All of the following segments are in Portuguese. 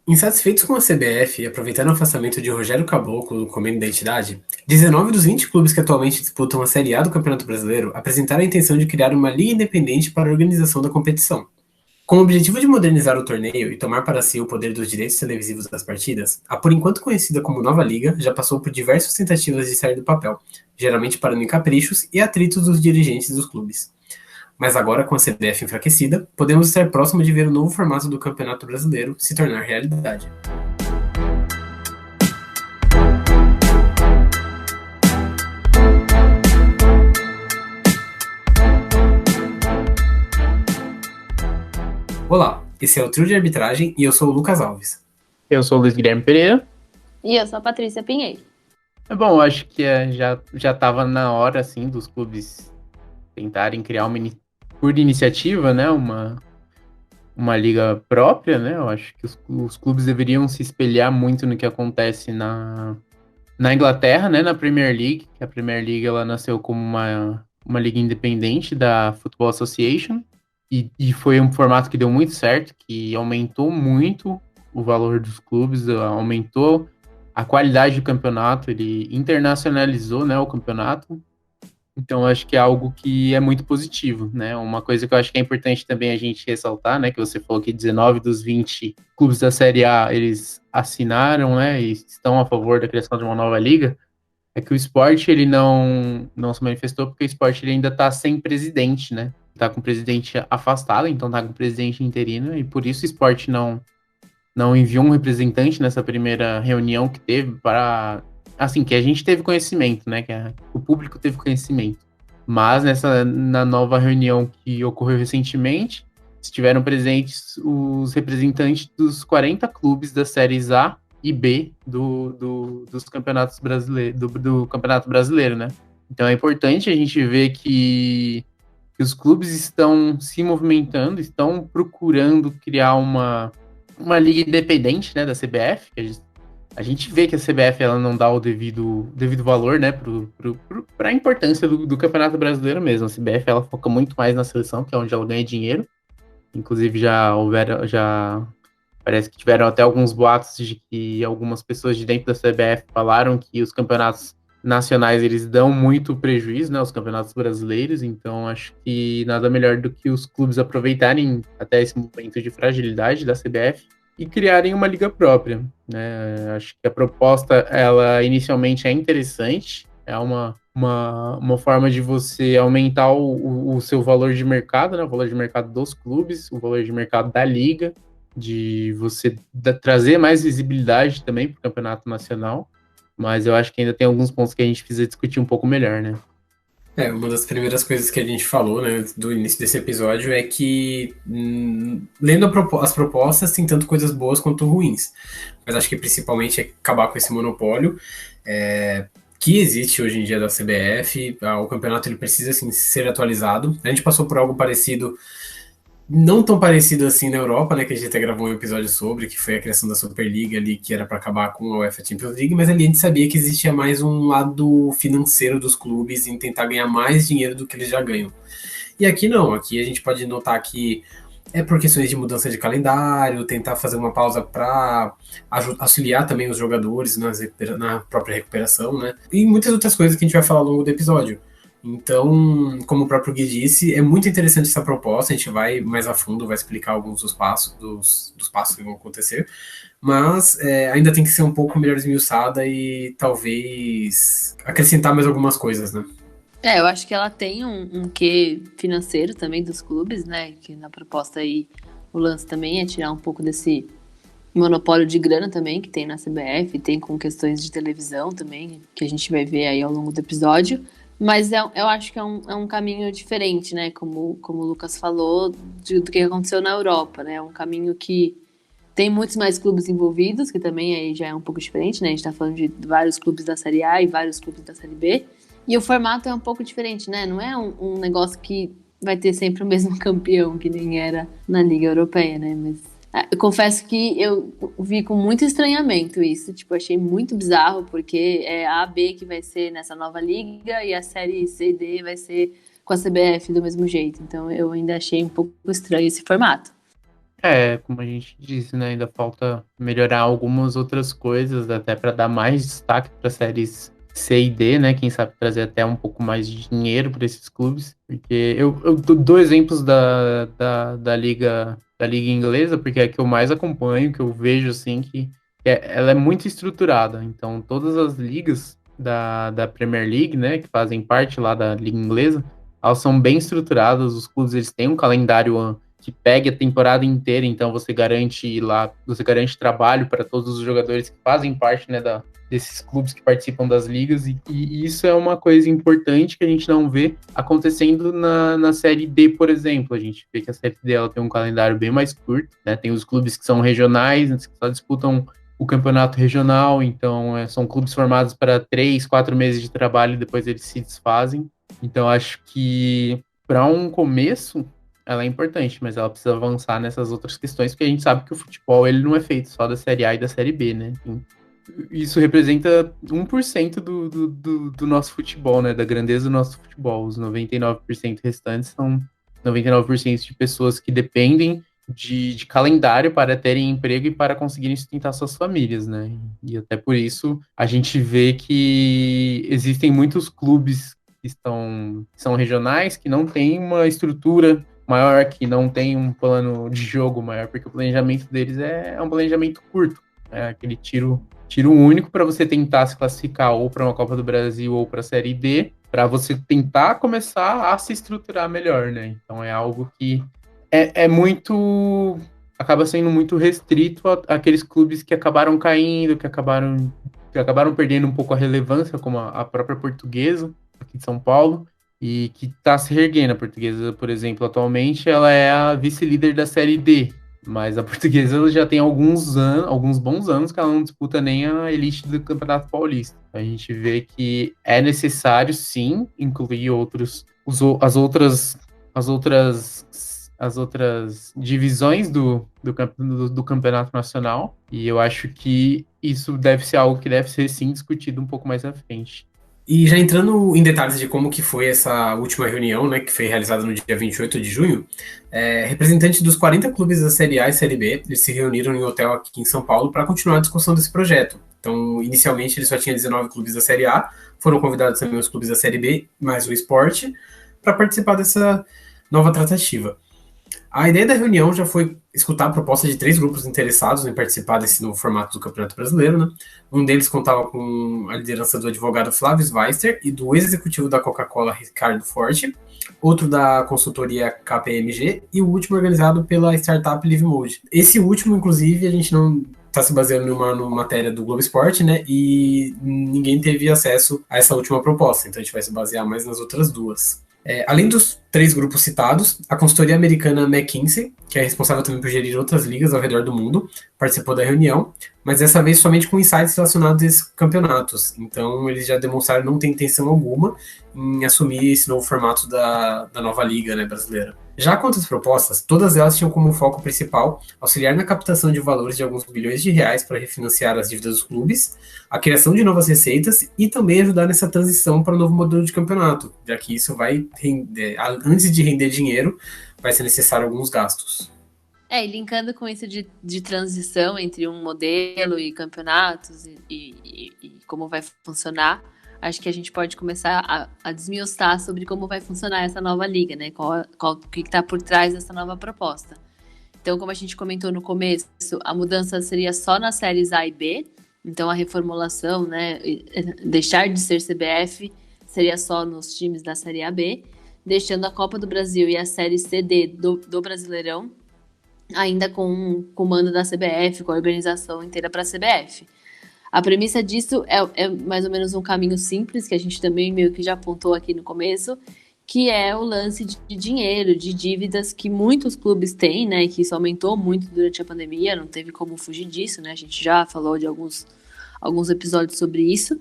Insatisfeitos com a CBF e aproveitando o afastamento de Rogério Caboclo do Comando da entidade, 19 dos 20 clubes que atualmente disputam a Série A do Campeonato Brasileiro apresentaram a intenção de criar uma liga independente para a organização da competição. Com o objetivo de modernizar o torneio e tomar para si o poder dos direitos televisivos das partidas, a por enquanto conhecida como Nova Liga já passou por diversas tentativas de sair do papel, geralmente parando em caprichos e atritos dos dirigentes dos clubes. Mas agora, com a CBF enfraquecida, podemos estar próximo de ver o novo formato do Campeonato Brasileiro se tornar realidade. Olá, esse é o Trio de Arbitragem e eu sou o Lucas Alves. Eu sou o Luiz Guilherme Pereira. E eu sou a Patrícia Pinheiro. É bom, acho que já estava na hora, assim, dos clubes tentarem criar por iniciativa, né, uma liga própria, né? Eu acho que os clubes deveriam se espelhar muito no que acontece na Inglaterra, né, na Premier League, que a Premier League ela nasceu como uma liga independente da Football Association, e foi um formato que deu muito certo, que aumentou muito o valor dos clubes, aumentou a qualidade do campeonato, ele internacionalizou, né, o campeonato. Então, acho que é algo que é muito positivo, né? Uma coisa que eu acho que é importante também a gente ressaltar, né? Que você falou que 19 dos 20 clubes da Série A, eles assinaram, né? E estão a favor da criação de uma nova liga. É que o Sport, ele não se manifestou porque o Sport ele ainda está sem presidente, né? Está com o presidente afastado, então está com o presidente interino. E por isso o Sport não enviou um representante nessa primeira reunião que teve para... Assim, que a gente teve conhecimento, né? O público teve conhecimento. Mas na nova reunião que ocorreu recentemente, estiveram presentes os representantes dos 40 clubes das séries A e B dos campeonatos brasileiros, do Campeonato Brasileiro, né? Então é importante a gente ver que os clubes estão se movimentando, estão procurando criar uma liga independente, né, da CBF, que a gente vê que a CBF ela não dá o devido valor, né, para a importância do Campeonato Brasileiro mesmo. A CBF ela foca muito mais na seleção, que é onde ela ganha dinheiro. Inclusive já parece que tiveram até alguns boatos de que algumas pessoas de dentro da CBF falaram que os campeonatos nacionais eles dão muito prejuízo, né, os campeonatos brasileiros. Então acho que nada melhor do que os clubes aproveitarem até esse momento de fragilidade da CBF e criarem uma liga própria, né? Acho que a proposta, ela inicialmente é interessante, é uma forma de você aumentar o seu valor de mercado, né? O valor de mercado dos clubes, o valor de mercado da liga, de você trazer mais visibilidade também para o campeonato nacional, mas eu acho que ainda tem alguns pontos que a gente precisa discutir um pouco melhor, né? Uma das primeiras coisas que a gente falou, né, do início desse episódio é que, lendo as propostas, tem tanto coisas boas quanto ruins. Mas acho que principalmente é acabar com esse monopólio que existe hoje em dia da CBF. O campeonato ele precisa assim, ser atualizado. A gente passou por algo parecido, não tão parecido assim na Europa, né, que a gente até gravou um episódio sobre, que foi a criação da Superliga ali, que era para acabar com a UEFA Champions League, mas ali a gente sabia que existia mais um lado financeiro dos clubes em tentar ganhar mais dinheiro do que eles já ganham. E aqui não, aqui a gente pode notar que é por questões de mudança de calendário, tentar fazer uma pausa para auxiliar também os jogadores na própria recuperação, né? E muitas outras coisas que a gente vai falar ao longo do episódio. Então, como o próprio Gui disse, é muito interessante essa proposta, a gente vai mais a fundo, vai explicar alguns dos passos, dos passos que vão acontecer, mas ainda tem que ser um pouco melhor esmiuçada e talvez acrescentar mais algumas coisas, né? Eu acho que ela tem um quê financeiro também dos clubes, né? Que na proposta aí o lance também é tirar um pouco desse monopólio de grana também que tem na CBF, tem com questões de televisão também, que a gente vai ver aí ao longo do episódio. Mas eu acho que é um caminho diferente, né? Como o Lucas falou, do que aconteceu na Europa, né? É um caminho que tem muitos mais clubes envolvidos, que também aí já é um pouco diferente, né? A gente tá falando de vários clubes da Série A e vários clubes da Série B. E o formato é um pouco diferente, né? Não é um negócio que vai ter sempre o mesmo campeão, que nem era na Liga Europeia, né? Mas eu confesso que eu vi com muito estranhamento isso. Tipo, achei muito bizarro, porque é a B que vai ser nessa nova liga e a série C e D vai ser com a CBF do mesmo jeito. Então eu ainda achei um pouco estranho esse formato. Como a gente disse, né, ainda falta melhorar algumas outras coisas, até para dar mais destaque para séries C e D, né? Quem sabe trazer até um pouco mais de dinheiro para esses clubes. Porque eu dou exemplos da liga inglesa, porque é a que eu mais acompanho, que eu vejo assim que ela é muito estruturada. Então, todas as ligas da Premier League, né, que fazem parte lá da liga inglesa, elas são bem estruturadas. Os clubes eles têm um calendário que pegue a temporada inteira, então você garante trabalho para todos os jogadores que fazem parte, né, desses clubes que participam das ligas, e isso é uma coisa importante que a gente não vê acontecendo na Série D, por exemplo. A gente vê que a Série D ela tem um calendário bem mais curto, né, tem os clubes que são regionais, que só disputam o campeonato regional, então são clubes formados para 3, 4 meses de trabalho e depois eles se desfazem. Então acho que para um começo ela é importante, mas ela precisa avançar nessas outras questões, porque a gente sabe que o futebol ele não é feito só da Série A e da Série B, né? Isso representa 1% do nosso futebol, né? Da grandeza do nosso futebol. Os 99% restantes são 99% de pessoas que dependem de calendário para terem emprego e para conseguirem sustentar suas famílias, né? E até por isso a gente vê que existem muitos clubes que são regionais, que não têm uma estrutura maior, que não tem um plano de jogo maior, porque o planejamento deles é um planejamento curto, é aquele tiro único para você tentar se classificar ou para uma Copa do Brasil ou para a Série D, para você tentar começar a se estruturar melhor, né? Então é algo que acaba sendo muito restrito àqueles clubes que acabaram caindo, que acabaram perdendo um pouco a relevância, como a própria Portuguesa, aqui de São Paulo, e que está se reerguendo. A Portuguesa, por exemplo, atualmente, ela é a vice-líder da Série D, mas a Portuguesa ela já tem alguns bons anos que ela não disputa nem a elite do Campeonato Paulista. A gente vê que é necessário, sim, incluir as outras divisões do Campeonato Nacional, e eu acho que isso deve ser algo que deve ser, sim, discutido um pouco mais à frente. E já entrando em detalhes de como que foi essa última reunião, né, que foi realizada no dia 28 de junho, representantes dos 40 clubes da Série A e Série B, eles se reuniram em um hotel aqui em São Paulo para continuar a discussão desse projeto. Então, inicialmente, ele só tinha 19 clubes da Série A, foram convidados também os clubes da Série B, mais o Sport, para participar dessa nova tratativa. A ideia da reunião já foi escutar a proposta de 3 grupos interessados em participar desse novo formato do Campeonato Brasileiro, né? Um deles contava com a liderança do advogado Flávio Schweitzer e do ex-executivo da Coca-Cola, Ricardo Forte, outro da consultoria KPMG e o último organizado pela startup LiveMode. Esse último, inclusive, a gente não está se baseando numa matéria do Globo Esporte, né? E ninguém teve acesso a essa última proposta, então a gente vai se basear mais nas outras duas. Além dos 3 grupos citados, a consultoria americana McKinsey, que é responsável também por gerir outras ligas ao redor do mundo, participou da reunião, mas dessa vez somente com insights relacionados a esses campeonatos. Então eles já demonstraram não ter intenção alguma em assumir esse novo formato da nova liga, né, brasileira. Já quanto às propostas, todas elas tinham como foco principal auxiliar na captação de valores de alguns bilhões de reais para refinanciar as dívidas dos clubes, a criação de novas receitas e também ajudar nessa transição para o novo modelo de campeonato, já que isso vai render, antes de render dinheiro, vai ser necessário alguns gastos. E linkando com isso de transição entre um modelo e campeonatos e como vai funcionar, acho que a gente pode começar a desmiuçar sobre como vai funcionar essa nova liga, né? O que está por trás dessa nova proposta. Então, como a gente comentou no começo, a mudança seria só nas séries A e B, então a reformulação, né, deixar de ser CBF seria só nos times da Série A/B, deixando a Copa do Brasil e a Série C/D do Brasileirão ainda com o comando da CBF, com a organização inteira para a CBF. A premissa disso é mais ou menos um caminho simples, que a gente também meio que já apontou aqui no começo, que é o lance de dinheiro, de dívidas que muitos clubes têm, né, e que isso aumentou muito durante a pandemia, não teve como fugir disso, né, a gente já falou de alguns episódios sobre isso,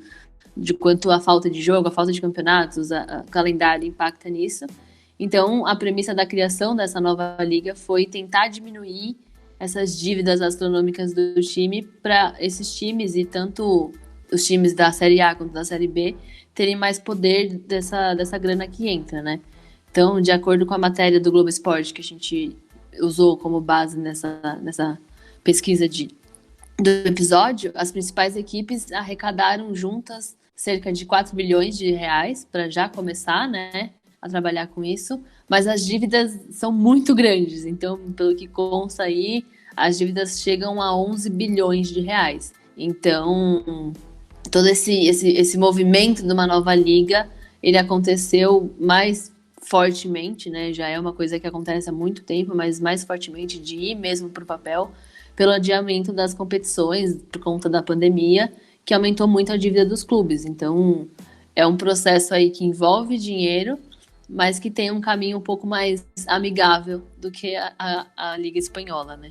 de quanto a falta de jogo, a falta de campeonatos, a calendário impacta nisso. Então, a premissa da criação dessa nova liga foi tentar diminuir essas dívidas astronômicas do time para esses times, e tanto os times da Série A quanto da Série B, terem mais poder dessa grana que entra, né? Então, de acordo com a matéria do Globo Esporte que a gente usou como base nessa pesquisa do episódio, as principais equipes arrecadaram juntas cerca de 4 bilhões de reais para já começar, né, a trabalhar com isso, mas as dívidas são muito grandes, então, pelo que consta aí, as dívidas chegam a 11 bilhões de reais. Então, todo esse movimento de uma nova liga, ele aconteceu mais fortemente, né, já é uma coisa que acontece há muito tempo, mas mais fortemente de ir mesmo para o papel, pelo adiamento das competições por conta da pandemia, que aumentou muito a dívida dos clubes. Então, é um processo aí que envolve dinheiro, mas que tem um caminho um pouco mais amigável do que a Liga Espanhola, né?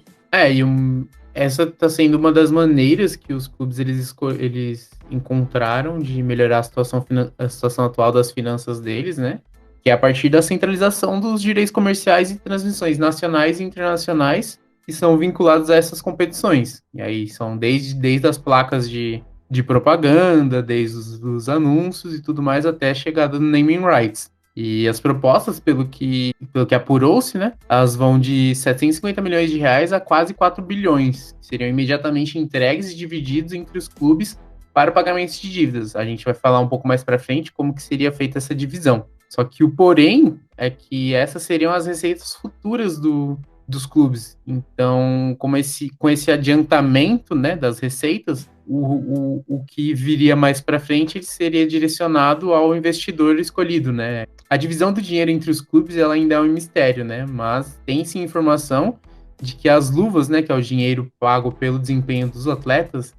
Essa está sendo uma das maneiras que os clubes eles encontraram de melhorar a situação atual das finanças deles, né? Que é a partir da centralização dos direitos comerciais e transmissões nacionais e internacionais que são vinculados a essas competições. E aí são desde as placas de propaganda, desde os anúncios e tudo mais, até a chegada do naming rights. E as propostas, pelo que apurou-se, né, elas vão de 750 milhões de reais a quase 4 bilhões, que seriam imediatamente entregues e divididos entre os clubes para o pagamento de dívidas. A gente vai falar um pouco mais para frente como que seria feita essa divisão. Só que o porém é que essas seriam as receitas futuras dos clubes. Então, com esse adiantamento, né, das receitas, o que viria mais para frente seria direcionado ao investidor escolhido, né? A divisão do dinheiro entre os clubes ela ainda é um mistério, né? Mas tem-se informação de que as luvas, né, que é o dinheiro pago pelo desempenho dos atletas,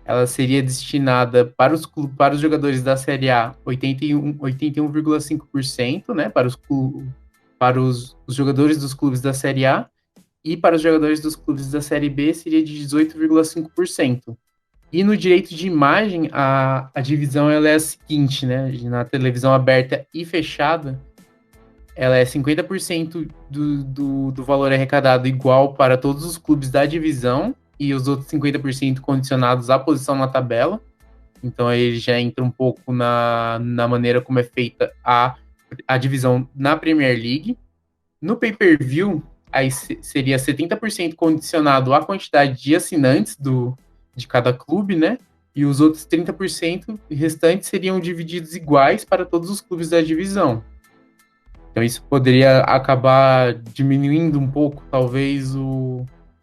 ela seria destinada para os jogadores da Série A 81,5%, né, para os jogadores dos clubes da Série A, e para os jogadores dos clubes da Série B seria de 18,5%. E no direito de imagem, a divisão ela é a seguinte, né? Na televisão aberta e fechada, ela é 50% do valor arrecadado igual para todos os clubes da divisão e os outros 50% condicionados à posição na tabela. Então aí ele já entra um pouco na maneira como é feita a divisão na Premier League. No pay-per-view, aí seria 70% condicionado à quantidade de assinantes de cada clube, né? E os outros 30% restantes seriam divididos iguais para todos os clubes da divisão. Então isso poderia acabar diminuindo um pouco, talvez,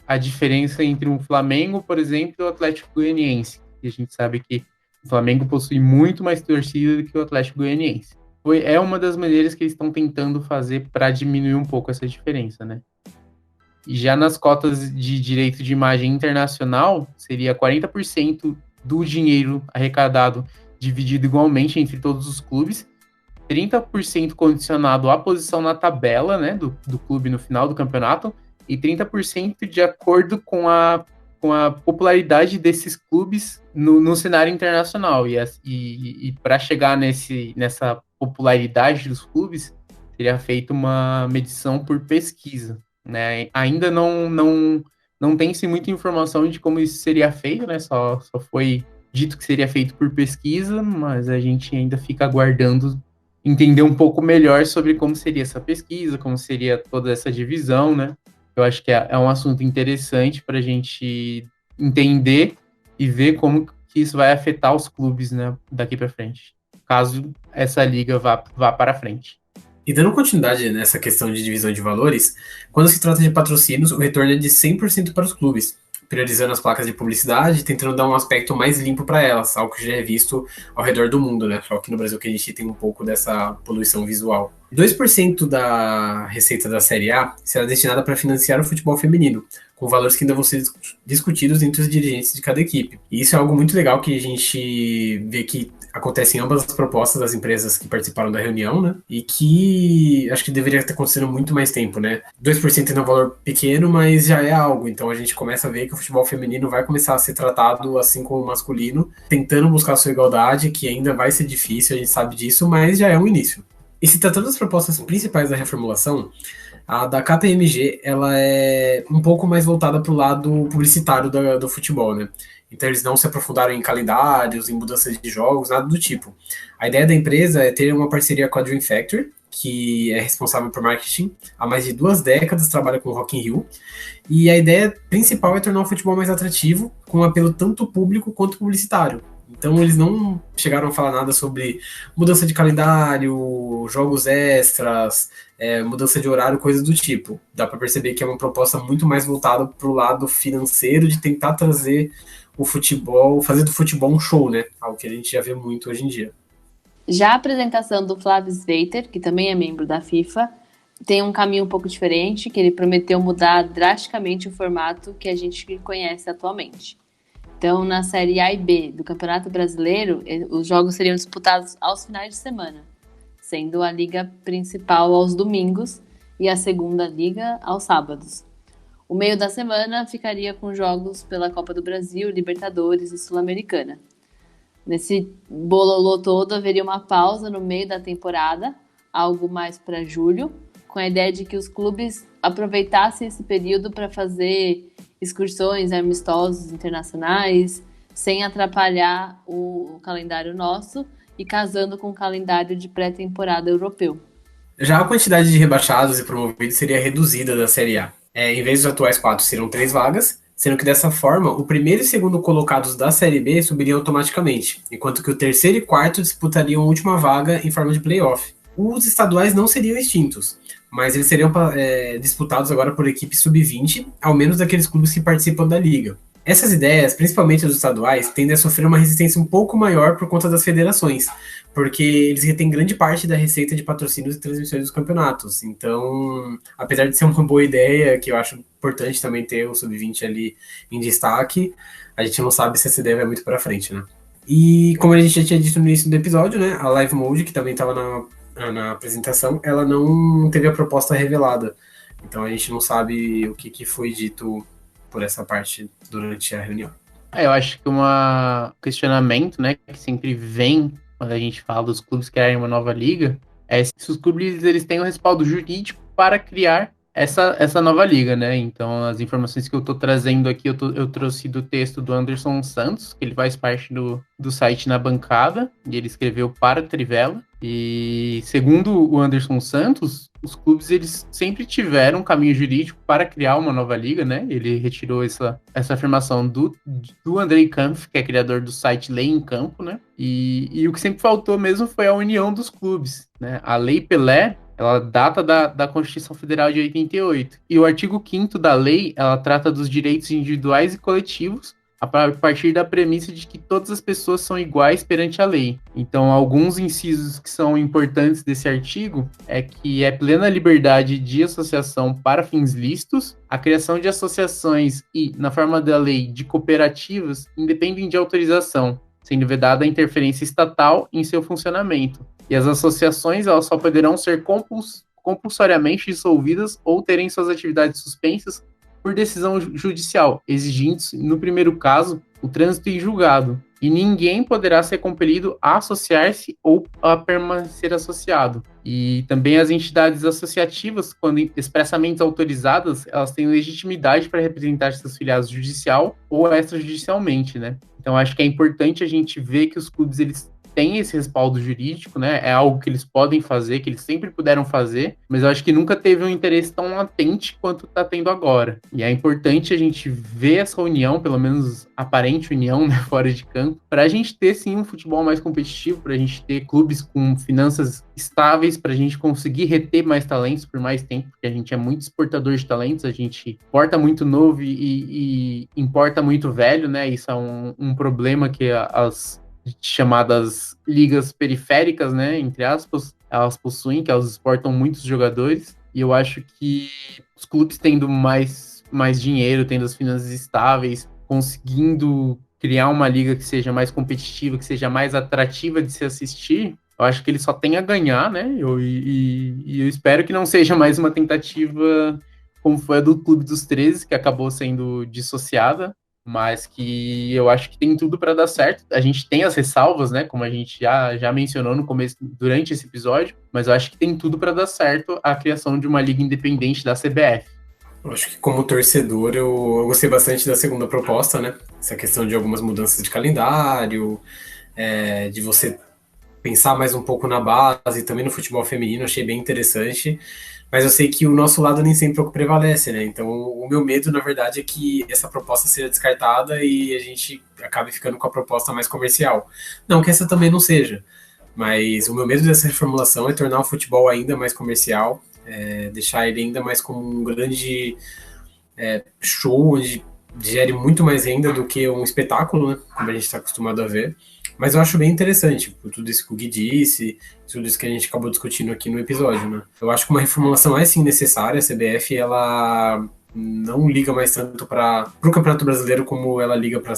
a diferença entre um Flamengo, por exemplo, e o Atlético Goianiense. E a gente sabe que o Flamengo possui muito mais torcida do que o Atlético Goianiense. É uma das maneiras que eles estão tentando fazer para diminuir um pouco essa diferença, né? E já nas cotas de direito de imagem internacional, seria 40% do dinheiro arrecadado dividido igualmente entre todos os clubes, 30% condicionado à posição na tabela, né, do clube no final do campeonato, e 30% de acordo com a popularidade desses clubes no cenário internacional. E para chegar nessa popularidade dos clubes, seria feita uma medição por pesquisa. Né? Ainda não tem-se muita informação de como isso seria feito, né? Só foi dito que seria feito por pesquisa, mas a gente ainda fica aguardando entender um pouco melhor sobre como seria essa pesquisa, como seria toda essa divisão, né? Eu acho que é um assunto interessante para a gente entender e ver como que isso vai afetar os clubes, né, daqui para frente, caso essa liga vá para frente. E dando continuidade nessa questão de divisão de valores, quando se trata de patrocínios, o retorno é de 100% para os clubes, priorizando as placas de publicidade, tentando dar um aspecto mais limpo para elas, algo que já é visto ao redor do mundo, né? Só que no Brasil que a gente tem um pouco dessa poluição visual. 2% da receita da Série A será destinada para financiar o futebol feminino, com valores que ainda vão ser discutidos entre os dirigentes de cada equipe. E isso é algo muito legal que a gente vê que acontece em ambas as propostas das empresas que participaram da reunião, né? E que acho que deveria estar acontecendo muito mais tempo, né? 2% é um valor pequeno, mas já é algo. Então a gente começa a ver que o futebol feminino vai começar a ser tratado assim como o masculino, tentando buscar sua igualdade, que ainda vai ser difícil, a gente sabe disso, mas já é um início. E se tratando das propostas principais da reformulação, a da KPMG ela é um pouco mais voltada para o lado publicitário do futebol, né? Então eles não se aprofundaram em calendários, em mudanças de jogos, nada do tipo. A ideia da empresa é ter uma parceria com a Dream Factory, que é responsável por marketing há mais de 2 décadas, trabalha com o Rock in Rio, e a ideia principal é tornar o futebol mais atrativo, com um apelo tanto público quanto publicitário. Então eles não chegaram a falar nada sobre mudança de calendário, jogos extras, mudança de horário, coisas do tipo. Dá para perceber que é uma proposta muito mais voltada para o lado financeiro, de tentar trazer o futebol, fazer do futebol um show, né? Algo que a gente já vê muito hoje em dia. Já a apresentação do Flavio Sveiter, que também é membro da FIFA, tem um caminho um pouco diferente, que ele prometeu mudar drasticamente o formato que a gente conhece atualmente. Então, na Série A e B do Campeonato Brasileiro, os jogos seriam disputados aos finais de semana, sendo a liga principal aos domingos e a segunda liga aos sábados. O meio da semana ficaria com jogos pela Copa do Brasil, Libertadores e Sul-Americana. Nesse bololô todo, haveria uma pausa no meio da temporada, algo mais para julho, com a ideia de que os clubes aproveitassem esse período para fazer excursões amistosos internacionais, sem atrapalhar o calendário nosso e casando com o calendário de pré-temporada europeu. Já a quantidade de rebaixados e promovidos seria reduzida da Série A. Em vez dos atuais 4, seriam 3 vagas, sendo que dessa forma, o primeiro e segundo colocados da Série B subiriam automaticamente, enquanto que o terceiro e quarto disputariam a última vaga em forma de playoff. Os estaduais não seriam extintos, mas eles seriam disputados agora por equipes sub-20, ao menos daqueles clubes que participam da liga. Essas ideias, principalmente dos estaduais, tendem a sofrer uma resistência um pouco maior por conta das federações, porque eles retêm grande parte da receita de patrocínios e transmissões dos campeonatos. Então, apesar de ser uma boa ideia, que eu acho importante também ter o sub-20 ali em destaque, a gente não sabe se essa ideia vai muito para frente, né? E como a gente já tinha dito no início do episódio, né, a Live Mode, que também estava na apresentação, ela não teve a proposta revelada. Então a gente não sabe o que foi dito por essa parte durante a reunião. Eu acho que um questionamento, né, que sempre vem quando a gente fala dos clubes criarem uma nova liga, é se os clubes eles têm o respaldo jurídico para criar essa nova liga, né? Então, as informações que eu tô trazendo aqui, eu trouxe do texto do Anderson Santos, que ele faz parte do site Na Bancada, e ele escreveu para Trivela. E, segundo o Anderson Santos, os clubes eles sempre tiveram um caminho jurídico para criar uma nova liga, né? Ele retirou essa afirmação do Andrei Kampf, que é criador do site Lei em Campo, né? E o que sempre faltou mesmo foi a união dos clubes, né? A Lei Pelé, ela data da Constituição Federal de 88. E o artigo 5º da lei, ela trata dos direitos individuais e coletivos a partir da premissa de que todas as pessoas são iguais perante a lei. Então, alguns incisos que são importantes desse artigo é que é plena liberdade de associação para fins lícitos, a criação de associações e, na forma da lei, de cooperativas, independem de autorização, sendo vedada a interferência estatal em seu funcionamento. E as associações elas só poderão ser compulsoriamente dissolvidas ou terem suas atividades suspensas por decisão judicial, exigindo, no primeiro caso, o trânsito em julgado. E ninguém poderá ser compelido a associar-se ou a permanecer associado. E também as entidades associativas, quando expressamente autorizadas, elas têm legitimidade para representar seus filiados judicial ou extrajudicialmente, né? Então, acho que é importante a gente ver que os clubes, eles têm esse respaldo jurídico, né? É algo que eles podem fazer, que eles sempre puderam fazer, mas eu acho que nunca teve um interesse tão latente quanto está tendo agora. E é importante a gente ver essa união, pelo menos aparente união, né, fora de campo, para a gente ter sim um futebol mais competitivo, para a gente ter clubes com finanças estáveis, para a gente conseguir reter mais talentos por mais tempo, porque a gente é muito exportador de talentos, a gente importa muito novo e importa muito velho, né? Isso é um problema que as chamadas ligas periféricas, né, entre aspas, elas possuem, que elas exportam muitos jogadores, e eu acho que os clubes tendo mais dinheiro, tendo as finanças estáveis, conseguindo criar uma liga que seja mais competitiva, que seja mais atrativa de se assistir, eu acho que ele só tem a ganhar, né, e eu espero que não seja mais uma tentativa como foi a do Clube dos 13, que acabou sendo dissociada, mas que eu acho que tem tudo para dar certo. A gente tem as ressalvas, né, como a gente já mencionou no começo, durante esse episódio, mas eu acho que tem tudo para dar certo a criação de uma liga independente da CBF. Eu acho que como torcedor eu gostei bastante da segunda proposta, né, essa questão de algumas mudanças de calendário, de você pensar mais um pouco na base, também no futebol feminino, achei bem interessante. Mas eu sei que o nosso lado nem sempre é o que prevalece, né? Então, o meu medo, na verdade, é que essa proposta seja descartada e a gente acabe ficando com a proposta mais comercial. Não que essa também não seja, mas o meu medo dessa reformulação é tornar o futebol ainda mais comercial, deixar ele ainda mais como um grande show, onde gere muito mais renda do que um espetáculo, né? Como a gente está acostumado a ver. Mas eu acho bem interessante, por tudo isso que o Gui disse, tudo isso que a gente acabou discutindo aqui no episódio, né? Eu acho que uma reformulação é sim necessária. A CBF, ela não liga mais tanto para o Campeonato Brasileiro como ela liga para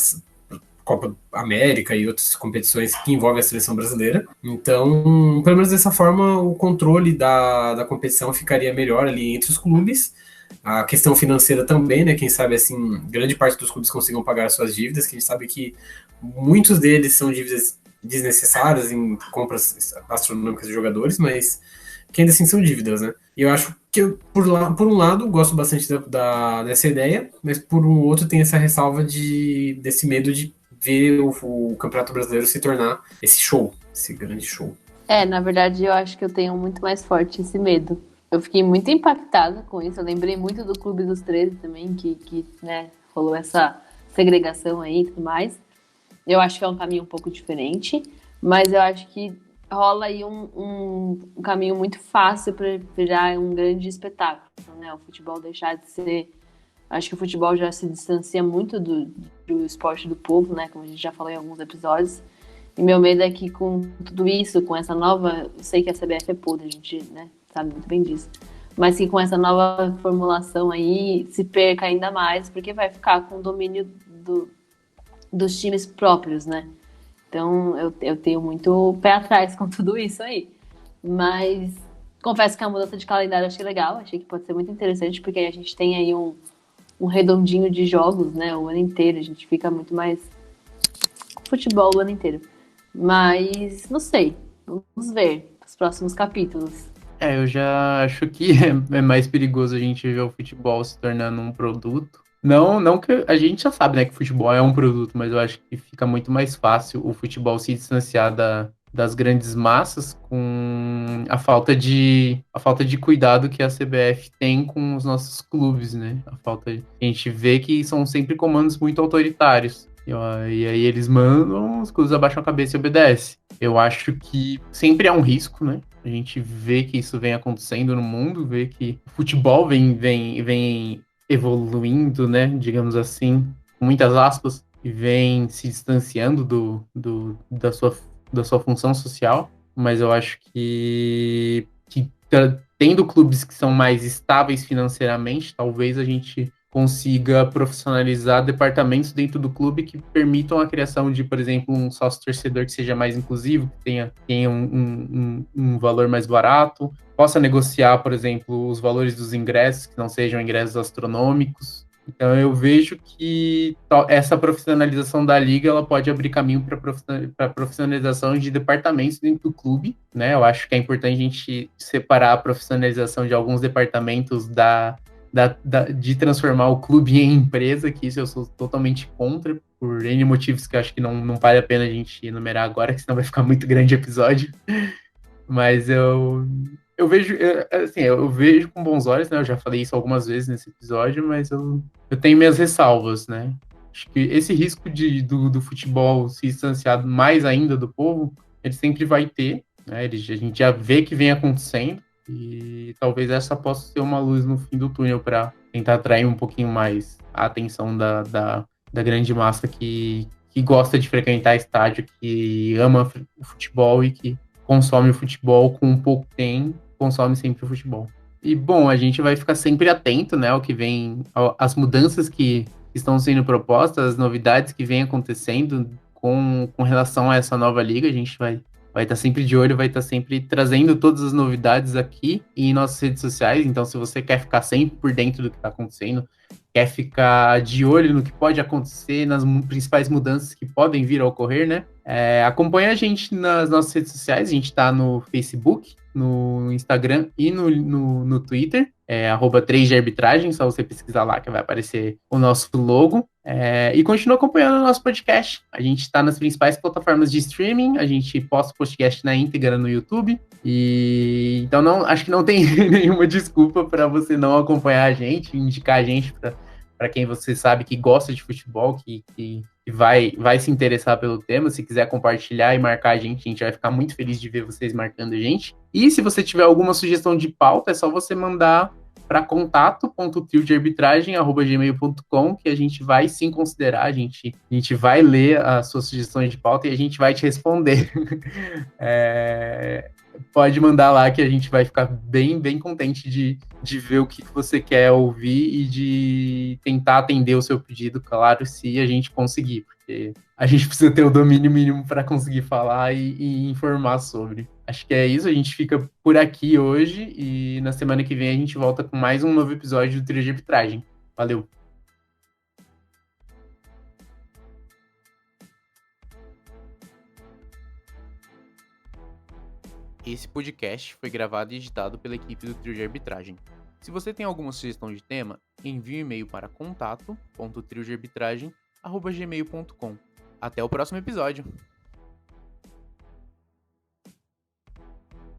Copa América e outras competições que envolvem a seleção brasileira. Então, pelo menos dessa forma, o controle da competição ficaria melhor ali entre os clubes. A questão financeira também, né? Quem sabe, assim, grande parte dos clubes consigam pagar suas dívidas, que a gente sabe que muitos deles são dívidas desnecessárias em compras astronômicas de jogadores, mas que ainda assim são dívidas, né? E eu acho que, por um lado, gosto bastante dessa ideia, mas por um outro tem essa ressalva desse medo de ver o Campeonato Brasileiro se tornar esse show, esse grande show. Na verdade, eu acho que eu tenho muito mais forte esse medo. Eu fiquei muito impactada com isso. Eu lembrei muito do Clube dos 13 também, que né, rolou essa segregação aí e tudo mais. Eu acho que é um caminho um pouco diferente, mas eu acho que rola aí um caminho muito fácil para virar um grande espetáculo, né? O futebol deixar de ser... Acho que o futebol já se distancia muito do esporte do povo, né? Como a gente já falou em alguns episódios. E meu medo é que com tudo isso, com essa nova... Eu sei que a CBF é podre, a gente, né, sabe muito bem disso. Mas que com essa nova formulação aí se perca ainda mais, porque vai ficar com o domínio dos times próprios, né? Então eu tenho muito pé atrás com tudo isso aí. Mas confesso que a mudança de calendário eu achei legal, achei que pode ser muito interessante, porque a gente tem aí um redondinho de jogos, né? O ano inteiro, a gente fica muito mais futebol o ano inteiro. Mas não sei, vamos ver os próximos capítulos. Eu já acho que é mais perigoso a gente ver o futebol se tornando um produto. Não que a gente já sabe, né, que o futebol é um produto, mas eu acho que fica muito mais fácil o futebol se distanciar das grandes massas com a falta de cuidado que a CBF tem com os nossos clubes, né? A gente vê que são sempre comandos muito autoritários. E aí eles mandam, os clubes abaixam a cabeça e obedecem. Eu acho que sempre há um risco, né? A gente vê que isso vem acontecendo no mundo, vê que o futebol vem evoluindo, né? Digamos assim, com muitas aspas, e vem se distanciando da sua função social. Mas eu acho que tendo clubes que são mais estáveis financeiramente, talvez a gente consiga profissionalizar departamentos dentro do clube que permitam a criação de, por exemplo, um sócio torcedor que seja mais inclusivo, que tenha um valor mais barato, possa negociar, por exemplo, os valores dos ingressos, que não sejam ingressos astronômicos. Então eu vejo que essa profissionalização da liga ela pode abrir caminho para profissionalização de departamentos dentro do clube, né? Eu acho que é importante a gente separar a profissionalização de alguns departamentos de transformar o clube em empresa, que isso eu sou totalmente contra, por N motivos que eu acho que não vale a pena a gente enumerar agora, que senão vai ficar muito grande o episódio. Mas eu vejo com bons olhos, né? Eu já falei isso algumas vezes nesse episódio, mas eu tenho minhas ressalvas, né? Acho que esse risco do futebol se distanciar mais ainda do povo, ele sempre vai ter, né? A gente já vê que vem acontecendo, e talvez essa possa ser uma luz no fim do túnel para tentar atrair um pouquinho mais a atenção da grande massa que gosta de frequentar estádio, que ama o futebol e que consome o futebol com um pouco tem, consome sempre o futebol. E, bom, a gente vai ficar sempre atento, né, ao que vem, às mudanças que estão sendo propostas, as novidades que vêm acontecendo com relação a essa nova liga. A gente vai estar sempre de olho, vai estar sempre trazendo todas as novidades aqui em nossas redes sociais. Então, se você quer ficar sempre por dentro do que está acontecendo, quer ficar de olho no que pode acontecer, nas principais mudanças que podem vir a ocorrer, né? Acompanha a gente nas nossas redes sociais. A gente está no Facebook, no Instagram e no Twitter, @3 de arbitragem, só você pesquisar lá que vai aparecer o nosso logo. E continua acompanhando o nosso podcast. A gente está nas principais plataformas de streaming, a gente posta o podcast na íntegra no YouTube. E então acho que não tem nenhuma desculpa para você não acompanhar a gente, indicar a gente para quem você sabe que gosta de futebol, que vai se interessar pelo tema. Se quiser compartilhar e marcar a gente vai ficar muito feliz de ver vocês marcando a gente. E se você tiver alguma sugestão de pauta, é só você mandar para contato.triodearbitragem@gmail.com, que a gente vai sim considerar, a gente vai ler as suas sugestões de pauta e a gente vai te responder. Pode mandar lá que a gente vai ficar bem, bem contente de ver o que você quer ouvir e de tentar atender o seu pedido, claro, se a gente conseguir, porque a gente precisa ter o domínio mínimo para conseguir falar e informar sobre. Acho que é isso, a gente fica por aqui hoje e na semana que vem a gente volta com mais um novo episódio do Trio de Arbitragem. Valeu! Esse podcast foi gravado e editado pela equipe do Trio de Arbitragem. Se você tem alguma sugestão de tema, envie um e-mail para contato.triodearbitragem@gmail.com. Até o próximo episódio!